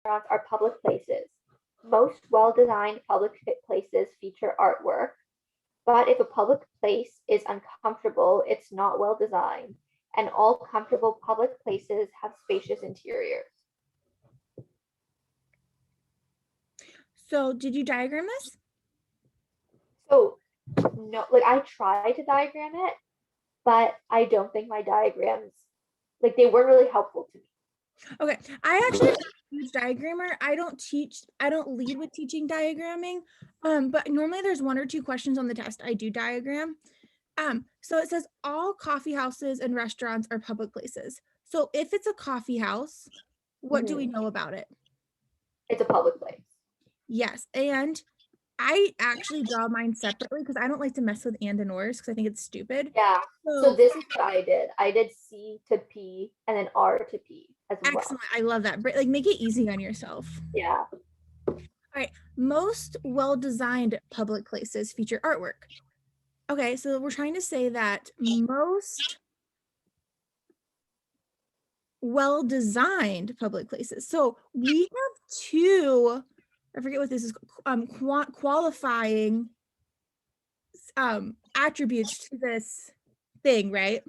restaurants are public places. Most well-designed public places feature artwork, but if a public place is uncomfortable, it's not well designed, and all comfortable public places have spacious interiors. So did you diagram this? So, no, like I tried to diagram it, but I don't think my diagrams, like they weren't really helpful to me. Okay, I actually am a huge diagrammer. I don't lead with teaching diagramming, but normally there's 1 or 2 questions on the test I do diagram. So it says all coffee houses and restaurants are public places. So if it's a coffee house, what do we know about it? It's a public place. Yes, and I actually draw mine separately because I don't like to mess with and ors because I think it's stupid. Yeah. So So this is what I did. I did C to P and then R to P as well. excellent. I love that. Like, make it easy on yourself. Yeah. All right. Most well-designed public places feature artwork. Okay, so we're trying to say that most well-designed public places. So we have 2, I forget what this is, qualifying attributes to this thing, right?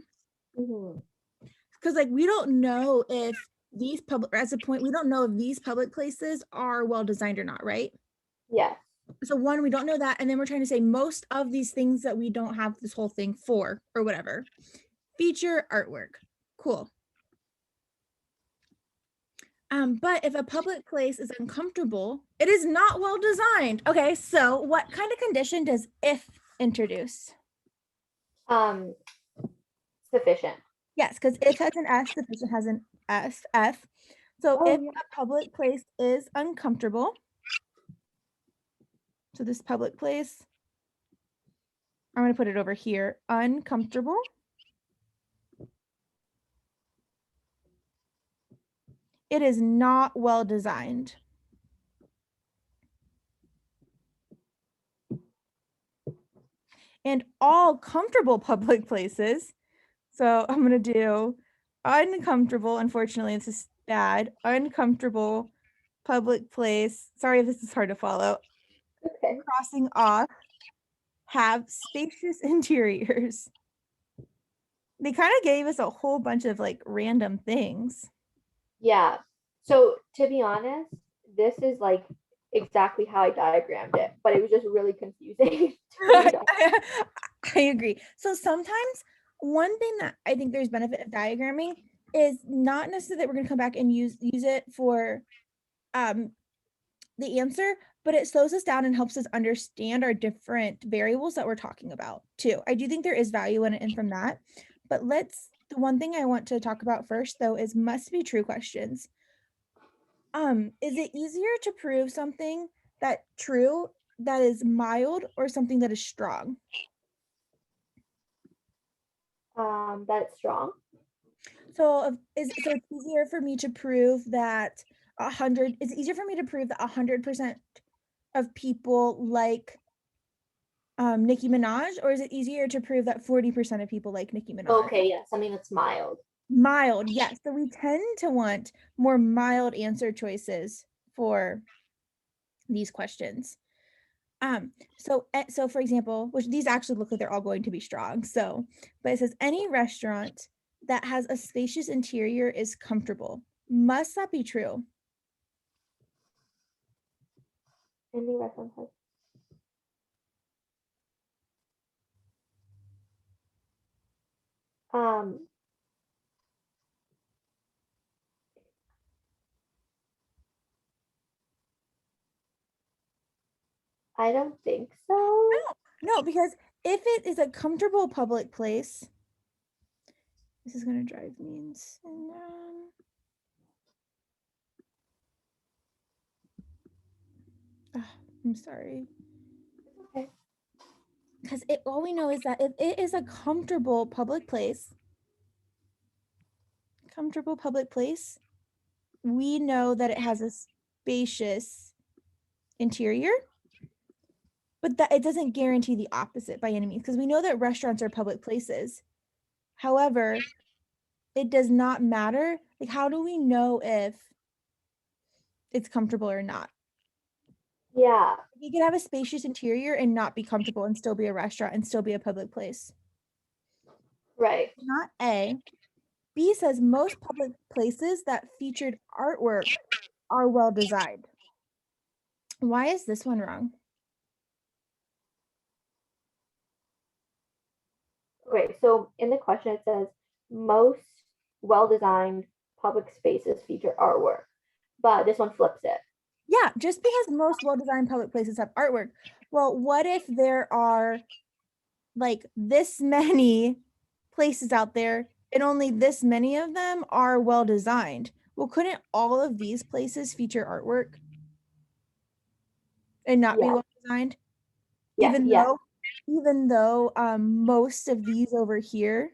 Because like we don't know if these public, as a point, we don't know if these public places are well-designed or not, right? Yeah. So 1, we don't know that, and then we're trying to say most of these things that we don't have this whole thing for or whatever feature artwork. Cool. But if a public place is uncomfortable, it is not well designed. Okay, so what kind of condition does if introduce? Sufficient. Yes, because if has an S, sufficient has an F. So if a public place is uncomfortable, so this public place, I'm going to put it over here, uncomfortable. It is not well designed. And all comfortable public places, so I'm going to do uncomfortable. Unfortunately, this is bad. Uncomfortable public place. Sorry if this is hard to follow. Okay. Crossing off, have spacious interiors. They kind of gave us a whole bunch of like random things. Yeah. So to be honest, this is like exactly how I diagrammed it, but it was just really confusing. I agree. So sometimes one thing that I think there's benefit of diagramming is not necessarily that we're going to come back and use it for the answer, but it slows us down and helps us understand our different variables that we're talking about too. I do think there is value in it and from that, but the one thing I want to talk about first though is must be true questions. Is it easier to prove something that is mild or something that is strong? That's strong. So it's easier for me to prove that 100% of people like Nicki Minaj, or is it easier to prove that 40% of people like Nicki Minaj? Okay, yeah, something that's mild. Mild, yes. So we tend to want more mild answer choices for these questions. So for example, which these actually look like they're all going to be strong. So, but it says any restaurant that has a spacious interior is comfortable. Must that be true? Any restaurant has. I don't think so. No, because if it is a comfortable public place, this is going to drive me insane. I'm sorry. Okay. Because all we know is that if it is a comfortable public place, we know that it has a spacious interior, but that it doesn't guarantee the opposite by any means, because we know that restaurants are public places. However, it does not matter. Like, how do we know if it's comfortable or not. Yeah. You could have a spacious interior and not be comfortable and still be a restaurant and still be a public place. Right. Not A. B says most public places that featured artwork are well designed. Why is this one wrong? Okay, so in the question it says most well-designed public spaces feature artwork, but this one flips it. Yeah, just because most well-designed public places have artwork. Well, what if there are like this many places out there and only this many of them are well designed? Well, couldn't all of these places feature artwork and not be Yeah, well designed? yeah, Even yeah, though, most of these over here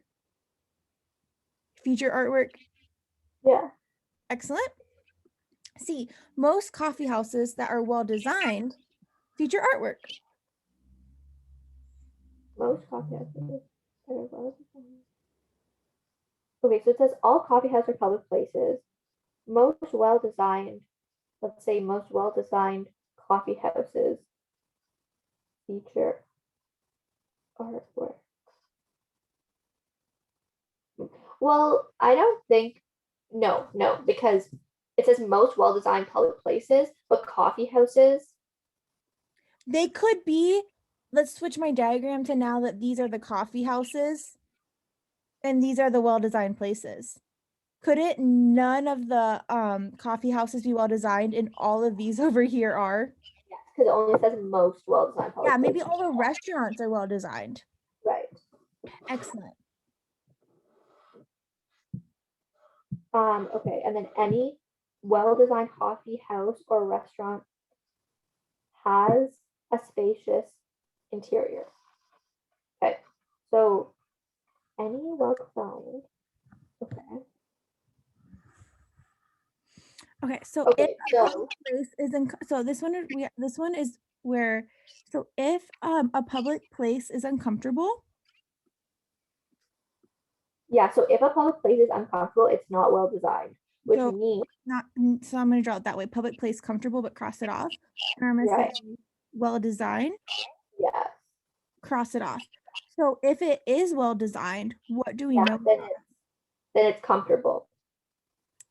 feature artwork. yeah. Excellent. See, most coffee houses that are well designed feature artwork. Most coffee houses are well-designed. Okay, so it says all coffee houses are public places. Most well-designed, let's say most well-designed coffee houses feature artwork. Well, I don't think, no, because it says most well-designed public places, but coffee houses, They could be, let's switch my diagram to now that these are the coffee houses and these are the well-designed places. Could it none of the coffee houses be well designed and all of these over here are? yes, because it only says most well-designed Yeah, public maybe places. all the restaurants are well designed. Right. Excellent. Okay, and then any well-designed coffee house or restaurant has a spacious interior. Okay, so any well-designed, okay. Okay, so if Okay, a so public place is in, so this one is where, so if a public place is uncomfortable, yeah, so if a public place is uncomfortable, it's not well-designed, which so means, not, so I'm gonna draw it that way, public place comfortable, but cross it off. And I'm gonna right, say well designed, yeah, cross it off. So if it is well designed, what do we yeah, know? then it's comfortable.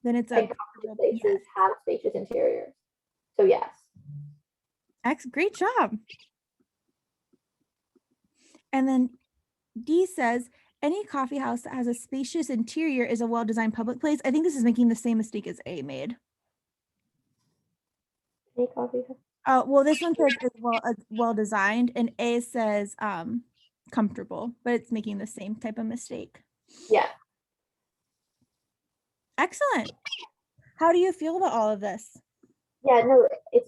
Then it's a And comfortable yes. places have spacious interiors. So yes. Great job. And then D says, any coffee house that has a spacious interior is a well-designed public place. I think this is making the same mistake as A made. Any coffee? Well, this one says it's well designed, and A says comfortable, but it's making the same type of mistake. Yeah. Excellent. How do you feel about all of this? Yeah, no, it's